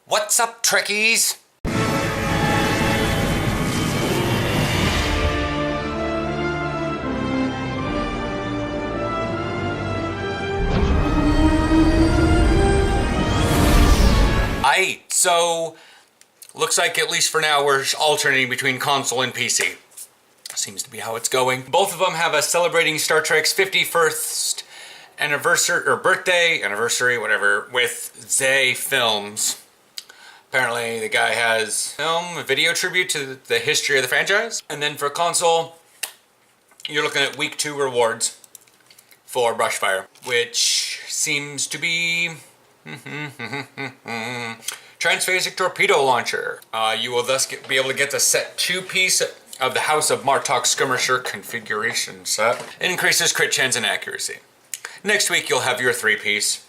What's up, Trekkies? So looks like at least for now we're alternating between console and PC. Seems to be how it's going. Both of them have a celebrating Star Trek's 51st anniversary, or birthday, anniversary, whatever, with Zay Films. Apparently the guy has a video tribute to the history of the franchise. And then for console, you're looking at week 2 rewards for Brushfire, which seems to be transphasic torpedo launcher. You will thus be able to get the set 2-piece of the House of Martok skirmisher configuration set. It increases crit chance and accuracy. Next week you'll have your 3-piece,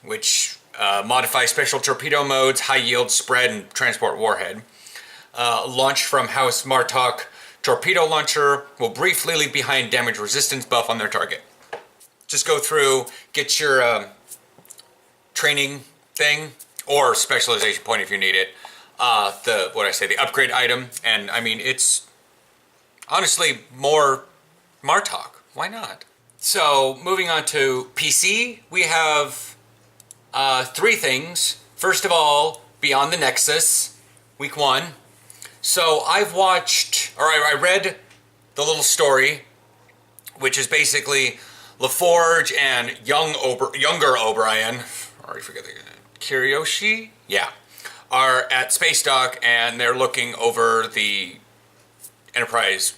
which modifies special torpedo modes, high yield, spread, and transport warhead. Launch from House Martok torpedo launcher will briefly leave behind damage resistance buff on their target. Just go through, get your training thing, or specialization point if you need it. The upgrade item, and I mean, it's honestly more Martok. Why not? So, moving on to PC, we have 3 things. First of all, Beyond the Nexus, week 1. So I've watched, or I read the little story, which is basically LaForge and younger O'Brien, or I forget the Kiriyoshi? Yeah. Are at Space Dock and they're looking over the Enterprise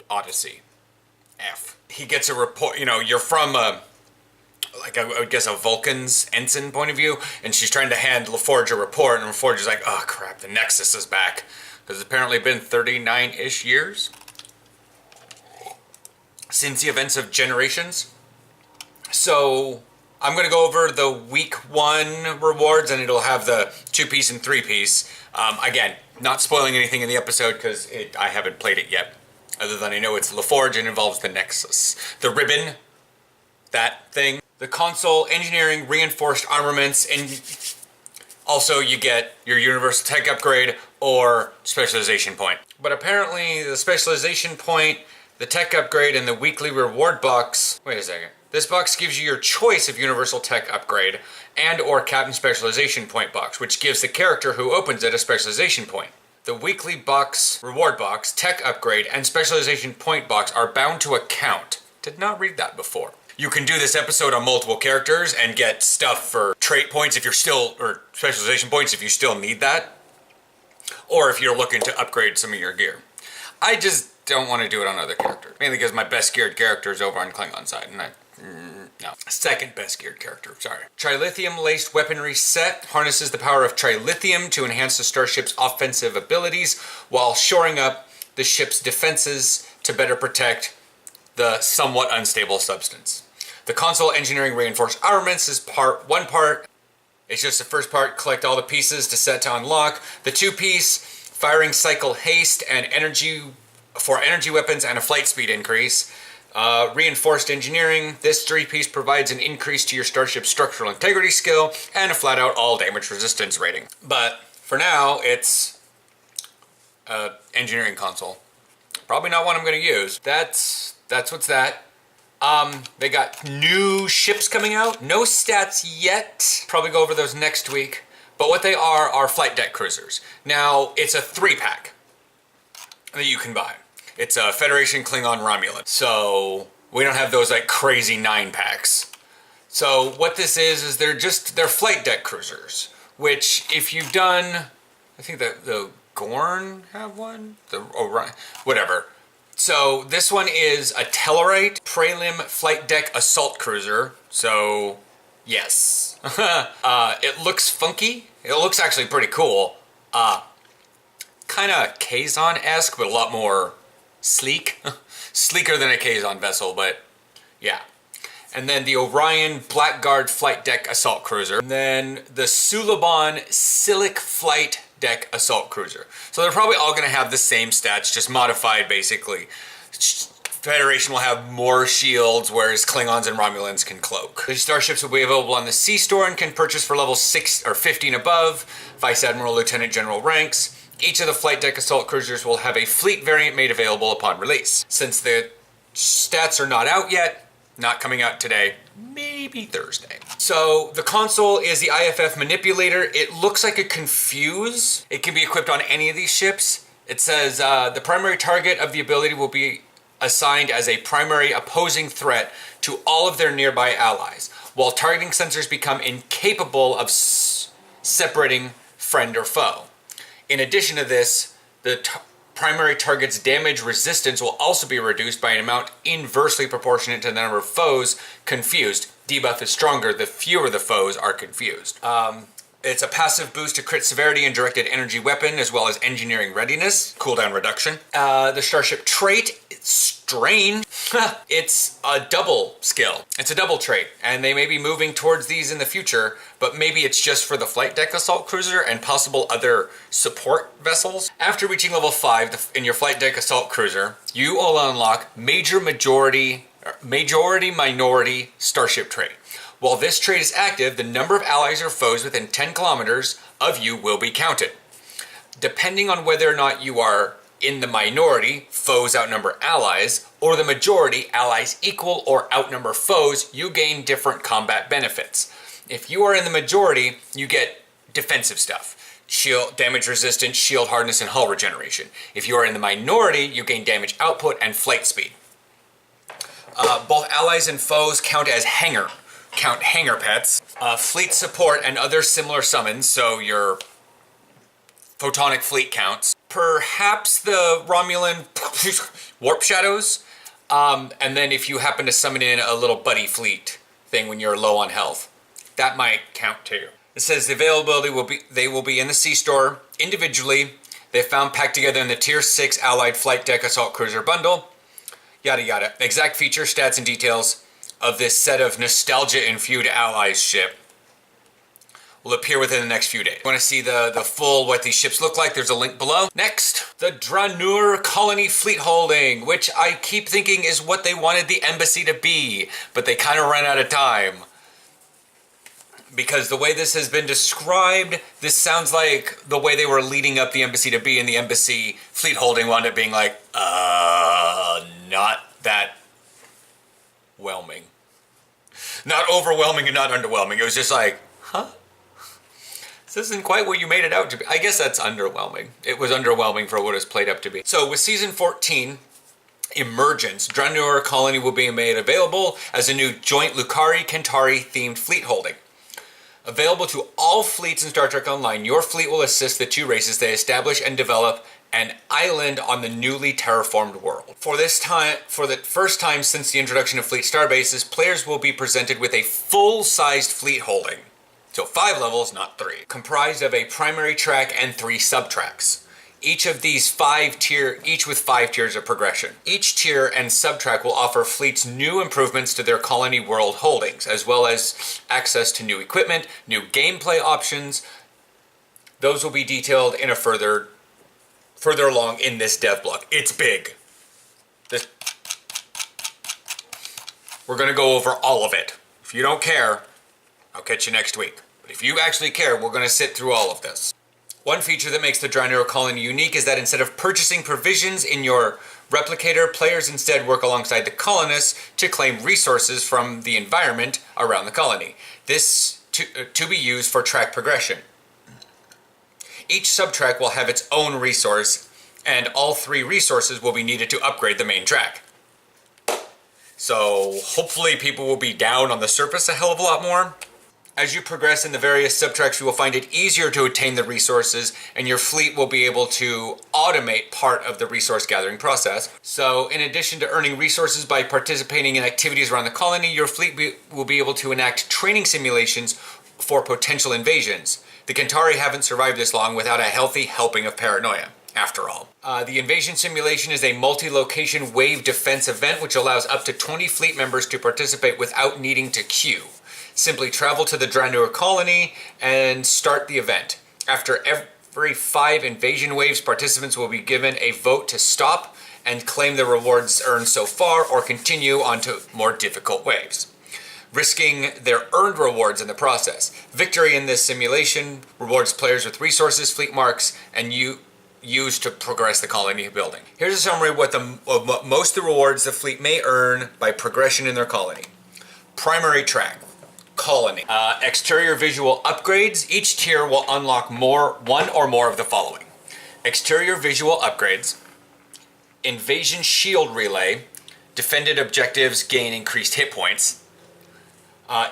Odyssey F. He gets a report, you're from I would guess a Vulcan's ensign point of view, and she's trying to hand LaForge a report, and LaForge is like, oh crap, the Nexus is back. Because it's apparently been 39-ish years since the events of Generations. So I'm going to go over the week 1 rewards, and it'll have the 2-piece and 3-piece. Again, not spoiling anything in the episode because I haven't played it yet. Other than I know it's LaForge and involves the Nexus. The ribbon, that thing. The console engineering reinforced armaments, and also you get your universal tech upgrade or specialization point. But apparently the specialization point, the tech upgrade, and the weekly reward box... Wait a second. This box gives you your choice of universal tech upgrade and or captain specialization point box, which gives the character who opens it a specialization point. The weekly box, reward box, tech upgrade, and specialization point box are bound to account. Did not read that before. You can do this episode on multiple characters and get stuff for trait points if you're still, or specialization points if you still need that, or if you're looking to upgrade some of your gear. I just don't want to do it on other characters, mainly because my best geared character is over on Klingon side, and no. Second best geared character, sorry. Trilithium-laced weaponry set harnesses the power of trilithium to enhance the starship's offensive abilities while shoring up the ship's defenses to better protect the somewhat unstable substance. The console engineering reinforced armaments is one part. It's just the first part, collect all the pieces to set to unlock. The 2-piece, firing cycle haste and energy weapons and a flight speed increase. Reinforced engineering, this 3-piece provides an increase to your starship's structural integrity skill and a flat-out all damage resistance rating. But for now, it's engineering console. Probably not one I'm going to use. That's what's that. They got new ships coming out. No stats yet. Probably go over those next week. But what they are flight deck cruisers. Now, it's a 3-pack that you can buy. It's a Federation Klingon Romulan. So we don't have those like crazy 9-packs. So what this is they're flight deck cruisers, which if you've done, I think the Gorn have one, the Orion, whatever. So this one is a Tellarite Prelim flight deck assault cruiser. So yes, it looks funky. It looks actually pretty cool. Kind of Kazon-esque, but a lot more sleek. Sleeker than a Kazon vessel, but yeah. And then the Orion Blackguard Flight Deck Assault Cruiser. And then the Suliban Silic Flight Deck Assault Cruiser. So they're probably all going to have the same stats, just modified basically. Federation will have more shields, whereas Klingons and Romulans can cloak. The starships will be available on the Sea Store and can purchase for level 6 or 15 above, Vice Admiral, Lieutenant General ranks. Each of the flight deck assault cruisers will have a fleet variant made available upon release. Since the stats are not out yet, not coming out today, maybe Thursday. So the console is the IFF manipulator. It looks like a Confuse. It can be equipped on any of these ships. It says the primary target of the ability will be assigned as a primary opposing threat to all of their nearby allies, while targeting sensors become incapable of separating friend or foe. In addition to this, the primary target's damage resistance will also be reduced by an amount inversely proportionate to the number of foes confused. Debuff is stronger the fewer the foes are confused. It's a passive boost to crit severity and directed energy weapon, as well as engineering readiness, cooldown reduction. The starship trait, it's strain. It's a double skill. It's a double trait, and they may be moving towards these in the future, but maybe it's just for the flight deck assault cruiser and possible other support vessels. After reaching level 5 in your flight deck assault cruiser, you will unlock minority starship trait. While this trait is active, the number of allies or foes within 10 kilometers of you will be counted. Depending on whether or not you are in the minority, foes outnumber allies, or the majority, allies equal or outnumber foes, you gain different combat benefits. If you are in the majority, you get defensive stuff. Shield, damage resistance, shield hardness, and hull regeneration. If you are in the minority, you gain damage output and flight speed. Both allies and foes count hangar pets, fleet support, and other similar summons, so your photonic fleet counts. Perhaps the Romulan warp shadows, and then if you happen to summon in a little buddy fleet thing when you're low on health, that might count too. It says the availability will be in the Sea Store individually. They're found packed together in the Tier 6 Allied Flight Deck Assault Cruiser bundle. Yada yada. Exact features, stats, and details of this set of nostalgia-infused allies ship will appear within the next few days. Want to see the full what these ships look like? There's a link below. Next, the Dranur Colony Fleet Holding, which I keep thinking is what they wanted the embassy to be, but they kind of ran out of time. Because the way this has been described, this sounds like the way they were leading up the embassy to be, and the embassy fleet holding wound up being like, not that whelming. Not overwhelming and not underwhelming. It was just like, huh? This isn't quite what you made it out to be. I guess that's underwhelming. It was underwhelming for what it was played up to be. So with Season 14, Emergence, Dranur Colony will be made available as a new joint Lukari Kentari themed fleet holding. Available to all fleets in Star Trek Online, your fleet will assist the two races they establish and develop an island on the newly terraformed world. For the first time since the introduction of fleet starbases, players will be presented with a full-sized fleet holding. So 5 levels, not 3. Comprised of a primary track and 3 subtracks. Each with 5 tiers of progression. Each tier and subtrack will offer fleets new improvements to their colony world holdings, as well as access to new equipment, new gameplay options. Those will be detailed in a further along in this dev blog. It's big. We're going to go over all of it. If you don't care, I'll catch you next week. But if you actually care, we're going to sit through all of this. One feature that makes the Dranur Colony unique is that instead of purchasing provisions in your replicator, players instead work alongside the colonists to claim resources from the environment around the colony. This to be used for track progression. Each subtrack will have its own resource, and all 3 resources will be needed to upgrade the main track. So hopefully people will be down on the surface a hell of a lot more. As you progress in the various subtracks, you will find it easier to attain the resources, and your fleet will be able to automate part of the resource gathering process. So in addition to earning resources by participating in activities around the colony, your fleet will be able to enact training simulations for potential invasions. The Kentari haven't survived this long without a healthy helping of paranoia, after all. The invasion simulation is a multi-location wave defense event which allows up to 20 fleet members to participate without needing to queue. Simply travel to the Dranur Colony and start the event. After every 5 invasion waves, participants will be given a vote to stop and claim the rewards earned so far or continue onto more difficult waves, risking their earned rewards in the process. Victory in this simulation rewards players with resources, fleet marks, and used to progress the colony building. Here's a summary of what most of the rewards the fleet may earn by progression in their colony. Primary track. Colony. Exterior visual upgrades. Each tier will unlock one or more of the following. Exterior visual upgrades. Invasion shield relay. Defended objectives gain increased hit points.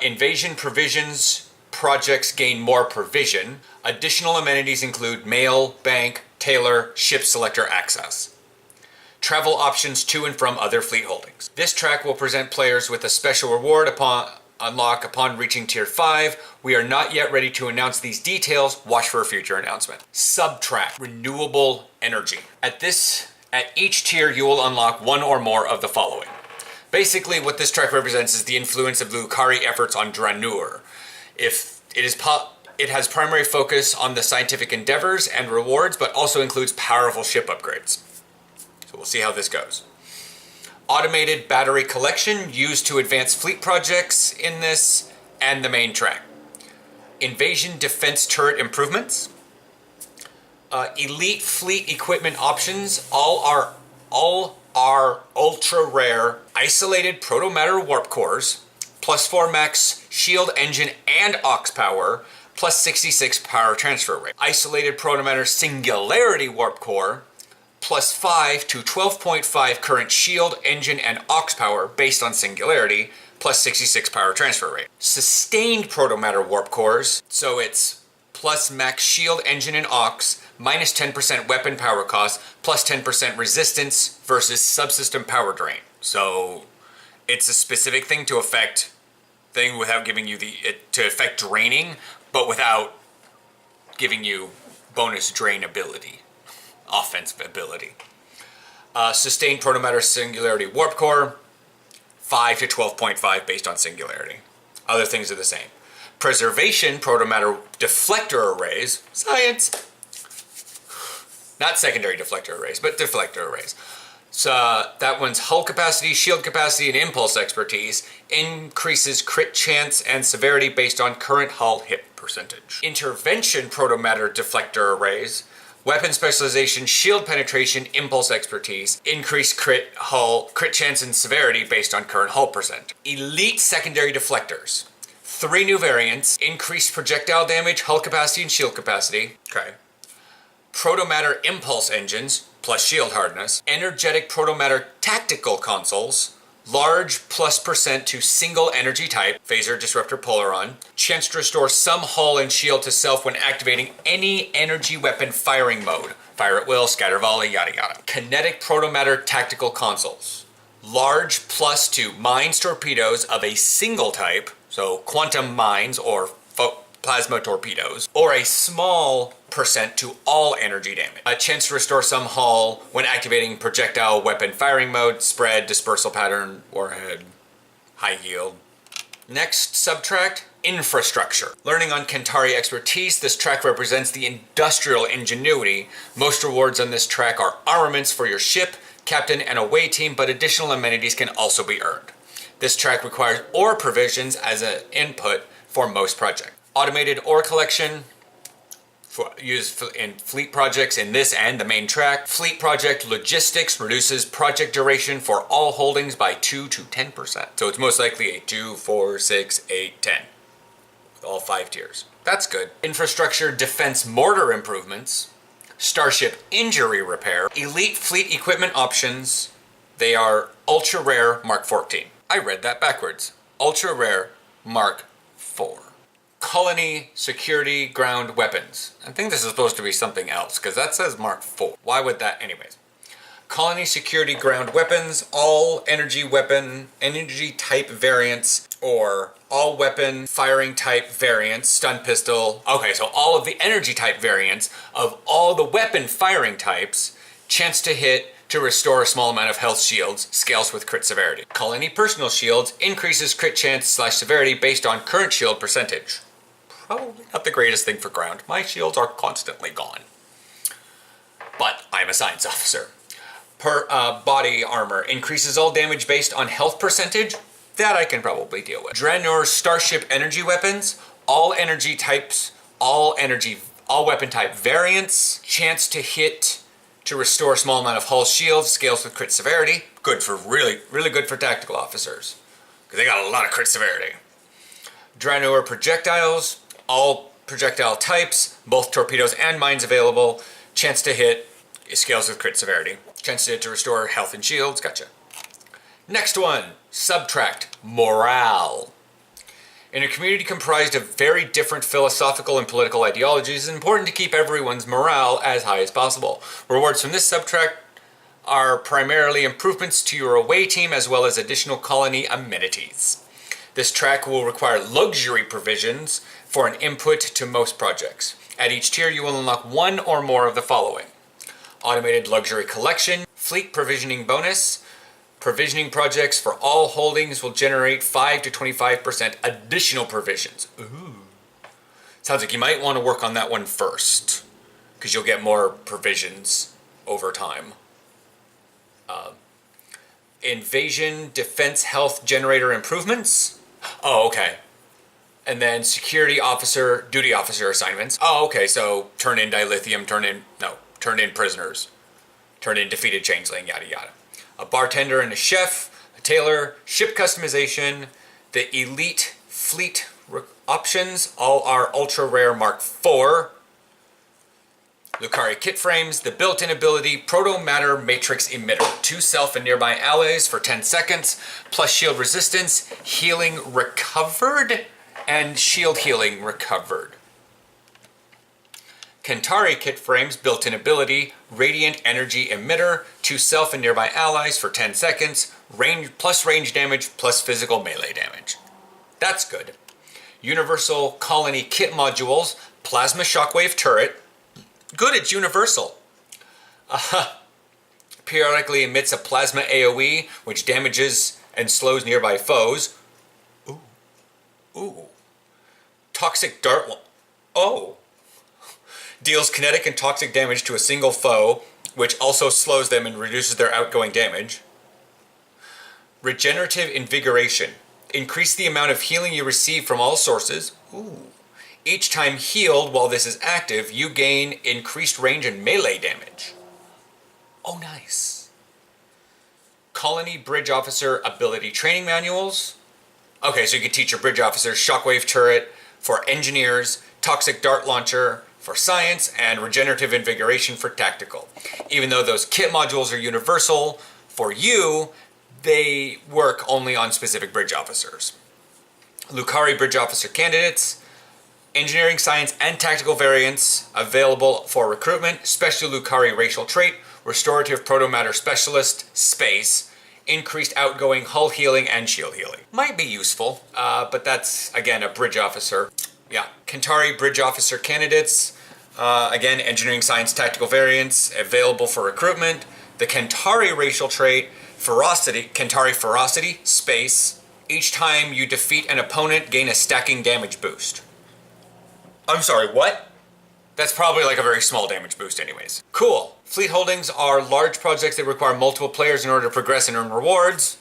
Invasion provisions projects gain more provision. Additional amenities include mail, bank, tailor, ship selector access. Travel options to and from other fleet holdings. This track will present players with a special reward unlock upon reaching tier 5. We are not yet ready to announce these details. Watch for a future announcement. Sub-track, renewable energy. At each tier you will unlock one or more of the following. Basically what this track represents is the influence of the lukari efforts on Draenor. It has primary focus on the scientific endeavors and rewards, but also includes powerful ship upgrades. So we'll see how this goes. Automated battery collection used to advance fleet projects in this and the main track. Invasion defense turret improvements. Elite fleet equipment options. All are ultra rare isolated protomatter warp cores, +4 max shield engine and aux power, +66 power transfer rate. Isolated protomatter singularity warp core, +5 to 12.5 current shield, engine, and aux power based on singularity, +66 power transfer rate. Sustained protomatter warp cores, so it's plus max shield, engine, and aux, -10% weapon power cost, +10% resistance versus subsystem power drain. So it's a specific thing to affect without giving you to affect draining, but without giving you bonus drain ability. Offensive ability. Sustained protomatter singularity warp core, 5 to 12.5 based on singularity. Other things are the same. Preservation protomatter deflector arrays, science. Not secondary deflector arrays, but deflector arrays. So that one's hull capacity, shield capacity, and impulse expertise. Increases crit chance and severity based on current hull hit percentage. Intervention protomatter deflector arrays. Weapon specialization, shield penetration, impulse expertise, increased crit chance and severity based on current hull percent. Elite secondary deflectors. 3 new variants, increased projectile damage, hull capacity, and shield capacity. Okay. Protomatter impulse engines, plus shield hardness. Energetic protomatter tactical consoles. Large +% to single energy type, phaser, disruptor, polaron. Chance to restore some hull and shield to self when activating any energy weapon firing mode. Fire at will, scatter volley, yada yada. Kinetic protomatter tactical consoles. Large +2 mines torpedoes of a single type, so quantum mines or plasma torpedoes, or a small % to all energy damage. A chance to restore some hull when activating projectile weapon firing mode, spread, dispersal pattern, warhead, high yield. Next subtract, infrastructure. Learning on Kentari expertise, this track represents the industrial ingenuity. Most rewards on this track are armaments for your ship, captain, and away team, but additional amenities can also be earned. This track requires ore provisions as an input for most projects. Automated ore collection, used in fleet projects in this and the main track. Fleet project logistics reduces project duration for all holdings by 2 to 10%. So it's most likely a 2, 4, 6, 8, 10. With all 5 tiers. That's good. Infrastructure defense mortar improvements. Starship injury repair. Elite fleet equipment options. They are ultra rare Mark 14. I read that backwards. Ultra rare Mark 4. Colony security ground weapons. I think this is supposed to be something else because that says Mark 4. Why would that? Anyways. Colony security ground weapons, all energy type variants, or all weapon firing type variants, stun pistol. Okay, so all of the energy type variants of all the weapon firing types, chance to hit to restore a small amount of health shields, scales with crit severity. Colony personal shields increases crit chance / severity based on current shield percentage. Probably not the greatest thing for ground. My shields are constantly gone. But I'm a science officer. per body armor. Increases all damage based on health percentage. That I can probably deal with. Draenor Starship energy weapons. All energy types, all weapon type variants. Chance to hit to restore a small amount of hull shields. Scales with crit severity. Good for really good for tactical officers, because they got a lot of crit severity. Draenor projectiles. All projectile types, both torpedoes and mines available. Chance to hit, scales with crit severity. Chance to hit to restore health and shields, gotcha. Next one, subtract, morale. In a community comprised of very different philosophical and political ideologies, it's important to keep everyone's morale as high as possible. Rewards from this subtract are primarily improvements to your away team as well as additional colony amenities. This track will require luxury provisions for an input to most projects. At each tier, you will unlock one or more of the following. Automated luxury collection, fleet provisioning bonus. Provisioning projects for all holdings will generate 5 to 25% additional provisions. Ooh. Sounds like you might want to work on that one first, because you'll get more provisions over time. Invasion defense health generator improvements. Oh, okay. And then security officer, duty officer assignments. Oh, okay, so turn in dilithium, turn in prisoners, turn in defeated changeling, yada yada. A bartender and a chef, a tailor, ship customization, the elite fleet options, all are ultra rare Mark IV. Lukari kit frames, the built-in ability, proto-matter matrix emitter. 2 self and nearby allies for 10 seconds, plus shield resistance, healing recovered, and shield healing recovered. Kentari kit frames, built-in ability, radiant energy emitter, 2 self and nearby allies for 10 seconds, range damage plus physical melee damage. That's good. Universal colony kit modules, plasma shockwave turret. Good, it's universal. Periodically emits a plasma AoE, which damages and slows nearby foes. Ooh. Toxic dart. Oh. Deals kinetic and toxic damage to a single foe, which also slows them and reduces their outgoing damage. Regenerative invigoration. Increase the amount of healing you receive from all sources. Ooh. Each time healed while this is active, you gain increased range and melee damage. Oh, nice. Colony Bridge Officer Ability Training Manuals. Okay, so you can teach your Bridge Officers Shockwave Turret for engineers, Toxic Dart Launcher for science, and Regenerative Invigoration for tactical. Even though those kit modules are universal for you, they work only on specific Bridge Officers. Lukari Bridge Officer Candidates. Engineering, science, and tactical variants available for recruitment. Special Lukari racial trait. Restorative proto-matter specialist. Space. Increased outgoing hull healing and shield healing. Might be useful, but that's, again, a bridge officer. Yeah. Kentari bridge officer candidates. Again, engineering, science, tactical variants available for recruitment. The Kentari racial trait. Ferocity. Kentari ferocity. Space. Each time you defeat an opponent, gain a stacking damage boost. I'm sorry, what? That's probably like a very small damage boost anyways. Cool. Fleet holdings are large projects that require multiple players in order to progress and earn rewards,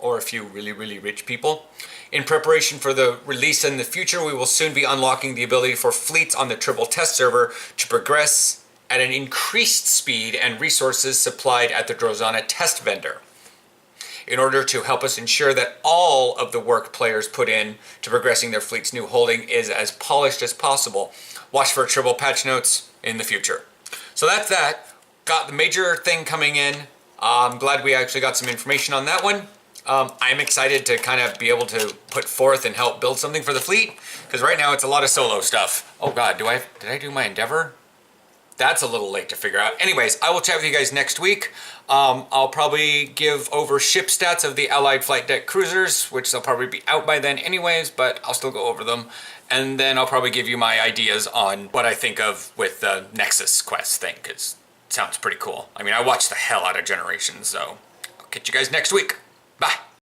or a few really rich people. In preparation for the release in the future, we will soon be unlocking the ability for fleets on the Triple Test server to progress at an increased speed and resources supplied at the Drozana test vendor. In order to help us ensure that all of the work players put in to progressing their fleet's new holding is as polished as possible. Watch for triple patch notes in the future. So that's that. Got the major thing coming in. I'm glad we actually got some information on that one. I'm excited to kind of be able to put forth and help build something for the fleet, because right now it's a lot of solo stuff. Oh God, did I do my Endeavor? That's a little late to figure out. Anyways, I will chat with you guys next week. I'll probably give over ship stats of the Allied flight deck cruisers, which they'll probably be out by then anyways, but I'll still go over them. And then I'll probably give you my ideas on what I think of with the Nexus quest thing, because it sounds pretty cool. I mean, I watched the hell out of Generations, so I'll catch you guys next week. Bye.